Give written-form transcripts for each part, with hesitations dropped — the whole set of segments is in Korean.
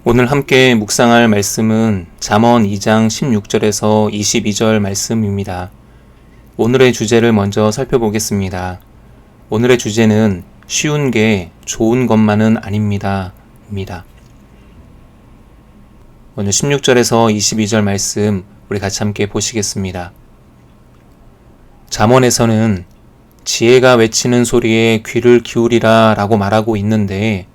오늘 함께 묵상할 말씀은 잠언 2장 16절에서 22절 말씀입니다. 오늘의 주제를 먼저 살펴보겠습니다. 오늘의 주제는 쉬운 게 좋은 것만은 아닙니다. 먼저 16절에서 22절 말씀 우리 같이 함께 보시겠습니다. 잠언에서는 지혜가 외치는 소리에 귀를 기울이라 라고 말하고 있는데,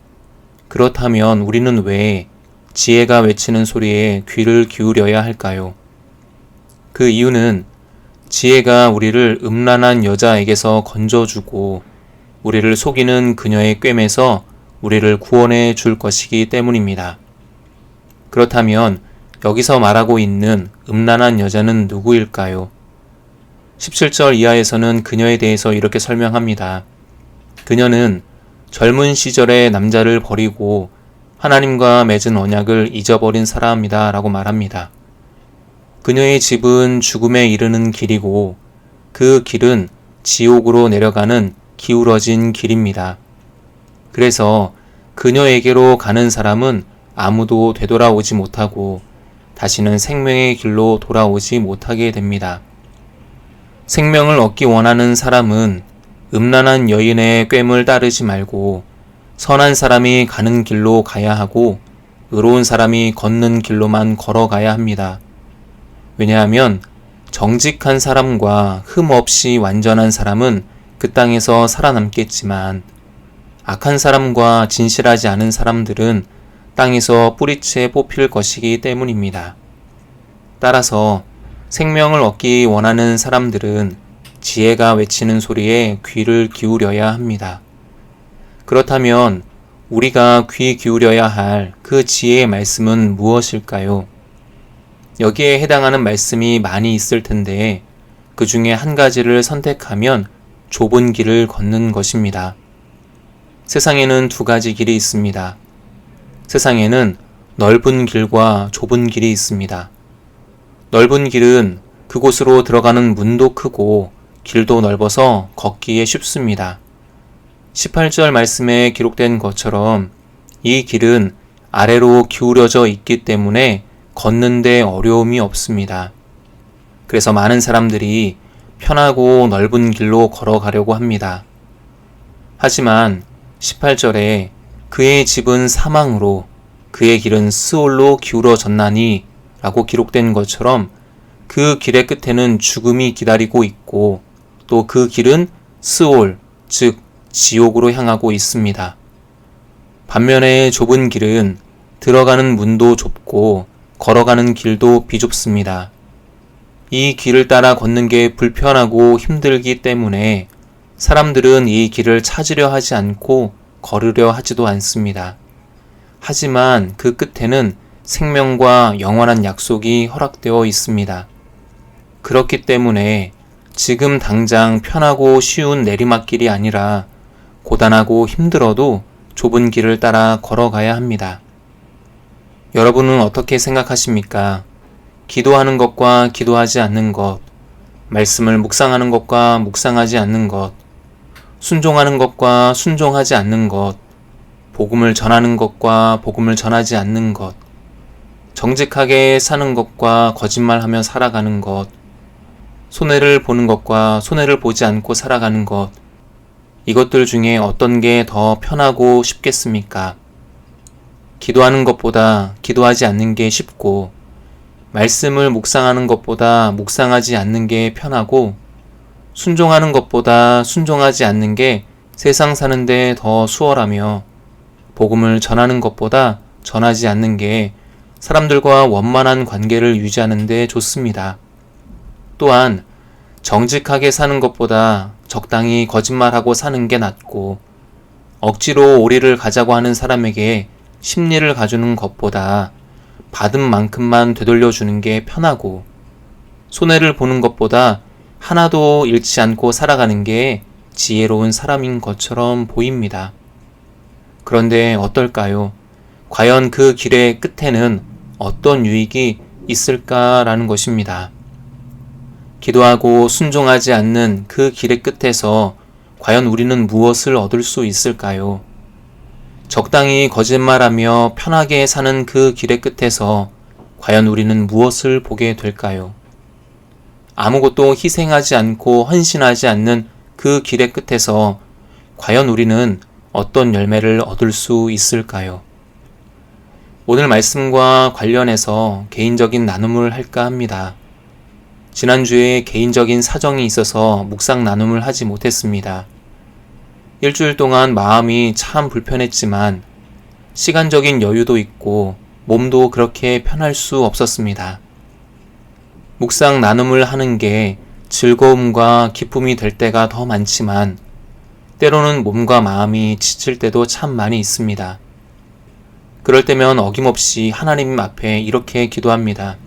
그렇다면 우리는 왜 지혜가 외치는 소리에 귀를 기울여야 할까요? 그 이유는 지혜가 우리를 음란한 여자에게서 건져주고 우리를 속이는 그녀의 꿰매서 우리를 구원해 줄 것이기 때문입니다. 그렇다면 여기서 말하고 있는 음란한 여자는 누구일까요? 17절 이하에서는 그녀에 대해서 이렇게 설명합니다. 그녀는 젊은 시절에 남자를 버리고 하나님과 맺은 언약을 잊어버린 사람이다 라고 말합니다. 그녀의 집은 죽음에 이르는 길이고 그 길은 지옥으로 내려가는 기울어진 길입니다. 그래서 그녀에게로 가는 사람은 아무도 되돌아오지 못하고 다시는 생명의 길로 돌아오지 못하게 됩니다. 생명을 얻기 원하는 사람은 음란한 여인의 꿰을 따르지 말고 선한 사람이 가는 길로 가야 하고 의로운 사람이 걷는 길로만 걸어가야 합니다. 왜냐하면 정직한 사람과 흠 없이 완전한 사람은 그 땅에서 살아남겠지만 악한 사람과 진실하지 않은 사람들은 땅에서 뿌리채 뽑힐 것이기 때문입니다. 따라서 생명을 얻기 원하는 사람들은 지혜가 외치는 소리에 귀를 기울여야 합니다. 그렇다면 우리가 귀 기울여야 할 그 지혜의 말씀은 무엇일까요? 여기에 해당하는 말씀이 많이 있을 텐데 그 중에 한 가지를 선택하면 좁은 길을 걷는 것입니다. 세상에는 두 가지 길이 있습니다. 세상에는 넓은 길과 좁은 길이 있습니다. 넓은 길은 그곳으로 들어가는 문도 크고 길도 넓어서 걷기에 쉽습니다. 18절 말씀에 기록된 것처럼 이 길은 아래로 기울어져 있기 때문에 걷는데 어려움이 없습니다. 그래서 많은 사람들이 편하고 넓은 길로 걸어가려고 합니다. 하지만 18절에 그의 집은 사망으로 그의 길은 스올로 기울어졌나니 라고 기록된 것처럼 그 길의 끝에는 죽음이 기다리고 있고 또 그 길은 스올, 즉 지옥으로 향하고 있습니다. 반면에 좁은 길은 들어가는 문도 좁고 걸어가는 길도 비좁습니다. 이 길을 따라 걷는 게 불편하고 힘들기 때문에 사람들은 이 길을 찾으려 하지 않고 걸으려 하지도 않습니다. 하지만 그 끝에는 생명과 영원한 약속이 허락되어 있습니다. 그렇기 때문에 지금 당장 편하고 쉬운 내리막길이 아니라 고단하고 힘들어도 좁은 길을 따라 걸어가야 합니다. 여러분은 어떻게 생각하십니까? 기도하는 것과 기도하지 않는 것, 말씀을 묵상하는 것과 묵상하지 않는 것, 순종하는 것과 순종하지 않는 것, 복음을 전하는 것과 복음을 전하지 않는 것, 정직하게 사는 것과 거짓말하며 살아가는 것, 손해를 보는 것과 손해를 보지 않고 살아가는 것, 이것들 중에 어떤 게 더 편하고 쉽겠습니까? 기도하는 것보다 기도하지 않는 게 쉽고, 말씀을 묵상하는 것보다 묵상하지 않는 게 편하고, 순종하는 것보다 순종하지 않는 게 세상 사는데 더 수월하며, 복음을 전하는 것보다 전하지 않는 게 사람들과 원만한 관계를 유지하는 데 좋습니다. 또한 정직하게 사는 것보다 적당히 거짓말하고 사는 게 낫고, 억지로 오리를 가자고 하는 사람에게 심리를 가주는 것보다 받은 만큼만 되돌려주는 게 편하고, 손해를 보는 것보다 하나도 잃지 않고 살아가는 게 지혜로운 사람인 것처럼 보입니다. 그런데 어떨까요? 과연 그 길의 끝에는 어떤 유익이 있을까라는 것입니다. 기도하고 순종하지 않는 그 길의 끝에서 과연 우리는 무엇을 얻을 수 있을까요? 적당히 거짓말하며 편하게 사는 그 길의 끝에서 과연 우리는 무엇을 보게 될까요? 아무것도 희생하지 않고 헌신하지 않는 그 길의 끝에서 과연 우리는 어떤 열매를 얻을 수 있을까요? 오늘 말씀과 관련해서 개인적인 나눔을 할까 합니다. 지난주에 개인적인 사정이 있어서 묵상 나눔을 하지 못했습니다. 일주일 동안 마음이 참 불편했지만 시간적인 여유도 있고 몸도 그렇게 편할 수 없었습니다. 묵상 나눔을 하는 게 즐거움과 기쁨이 될 때가 더 많지만 때로는 몸과 마음이 지칠 때도 참 많이 있습니다. 그럴 때면 어김없이 하나님 앞에 이렇게 기도합니다.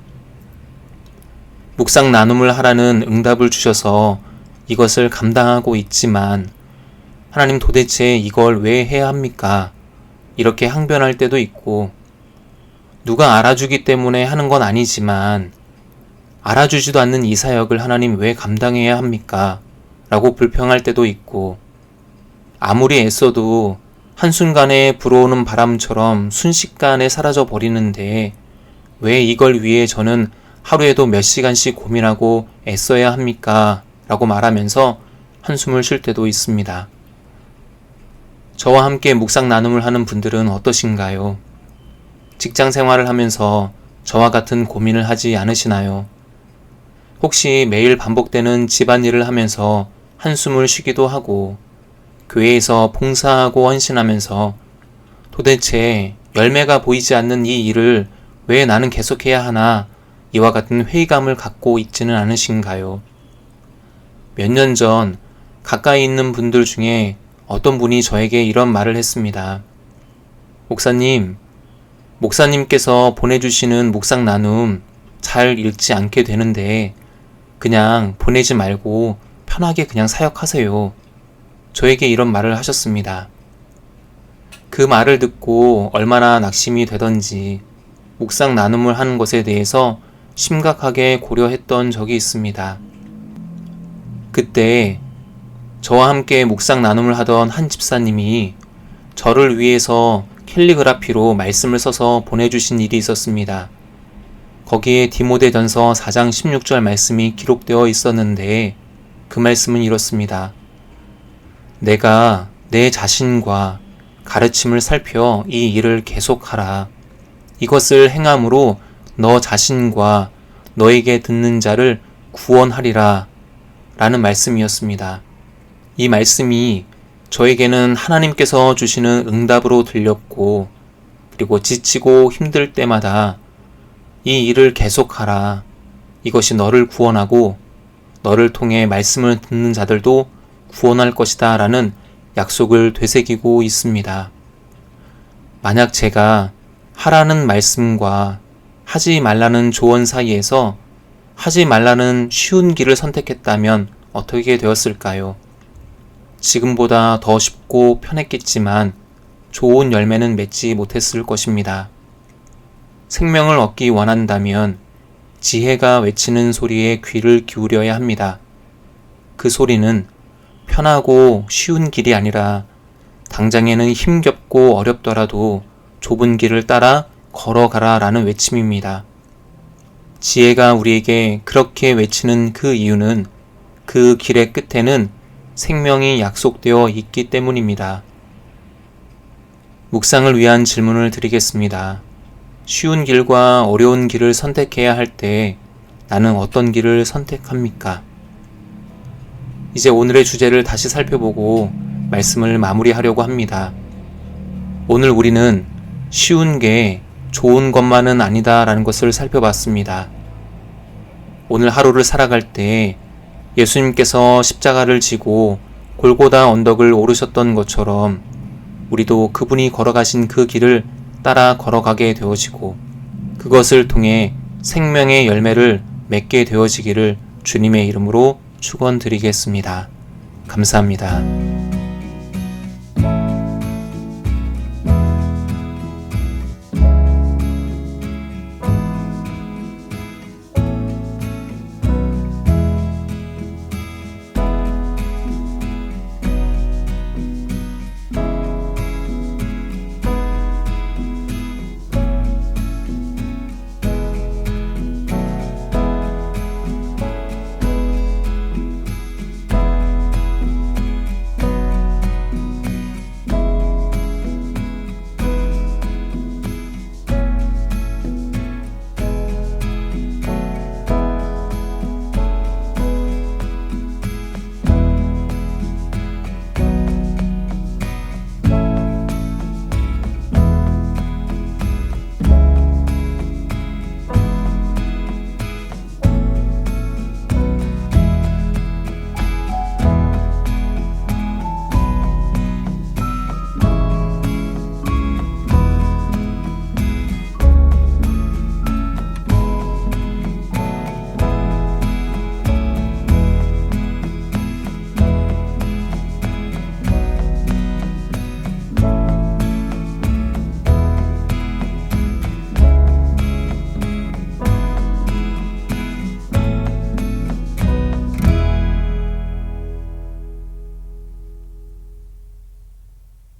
묵상 나눔을 하라는 응답을 주셔서 이것을 감당하고 있지만 하나님 도대체 이걸 왜 해야 합니까? 이렇게 항변할 때도 있고 누가 알아주기 때문에 하는 건 아니지만 알아주지도 않는 이 사역을 하나님 왜 감당해야 합니까? 라고 불평할 때도 있고 아무리 애써도 한순간에 불어오는 바람처럼 순식간에 사라져 버리는데 왜 이걸 위해 저는 하루에도 몇 시간씩 고민하고 애써야 합니까? 라고 말하면서 한숨을 쉴 때도 있습니다. 저와 함께 묵상 나눔을 하는 분들은 어떠신가요? 직장 생활을 하면서 저와 같은 고민을 하지 않으시나요? 혹시 매일 반복되는 집안일을 하면서 한숨을 쉬기도 하고 교회에서 봉사하고 헌신하면서 도대체 열매가 보이지 않는 이 일을 왜 나는 계속해야 하나 이와 같은 회의감을 갖고 있지는 않으신가요? 몇 년 전 가까이 있는 분들 중에 어떤 분이 저에게 이런 말을 했습니다. 목사님께서 보내주시는 묵상 나눔 잘 읽지 않게 되는데 그냥 보내지 말고 편하게 그냥 사역하세요. 저에게 이런 말을 하셨습니다. 그 말을 듣고 얼마나 낙심이 되던지 묵상 나눔을 하는 것에 대해서 심각하게 고려했던 적이 있습니다. 그때 저와 함께 묵상 나눔을 하던 한 집사님이 저를 위해서 캘리그라피로 말씀을 써서 보내주신 일이 있었습니다. 거기에 디모데전서 4장 16절 말씀이 기록되어 있었는데 그 말씀은 이렇습니다. 내가 내 자신과 가르침을 살펴 이 일을 계속하라. 이것을 행함으로 너 자신과 너에게 듣는 자를 구원하리라 라는 말씀이었습니다. 이 말씀이 저에게는 하나님께서 주시는 응답으로 들렸고 그리고 지치고 힘들 때마다 이 일을 계속하라. 이것이 너를 구원하고 너를 통해 말씀을 듣는 자들도 구원할 것이다 라는 약속을 되새기고 있습니다. 만약 제가 하라는 말씀과 하지 말라는 조언 사이에서 하지 말라는 쉬운 길을 선택했다면 어떻게 되었을까요? 지금보다 더 쉽고 편했겠지만 좋은 열매는 맺지 못했을 것입니다. 생명을 얻기 원한다면 지혜가 외치는 소리에 귀를 기울여야 합니다. 그 소리는 편하고 쉬운 길이 아니라 당장에는 힘겹고 어렵더라도 좁은 길을 따라 걸어가라 라는 외침입니다. 지혜가 우리에게 그렇게 외치는 그 이유는 그 길의 끝에는 생명이 약속되어 있기 때문입니다. 묵상을 위한 질문을 드리겠습니다. 쉬운 길과 어려운 길을 선택해야 할 때 나는 어떤 길을 선택합니까? 이제 오늘의 주제를 다시 살펴보고 말씀을 마무리하려고 합니다. 오늘 우리는 쉬운 게 좋은 것만은 아니다라는 것을 살펴봤습니다. 오늘 하루를 살아갈 때 예수님께서 십자가를 지고 골고다 언덕을 오르셨던 것처럼 우리도 그분이 걸어가신 그 길을 따라 걸어가게 되어지고 그것을 통해 생명의 열매를 맺게 되어지기를 주님의 이름으로 축원드리겠습니다. 감사합니다.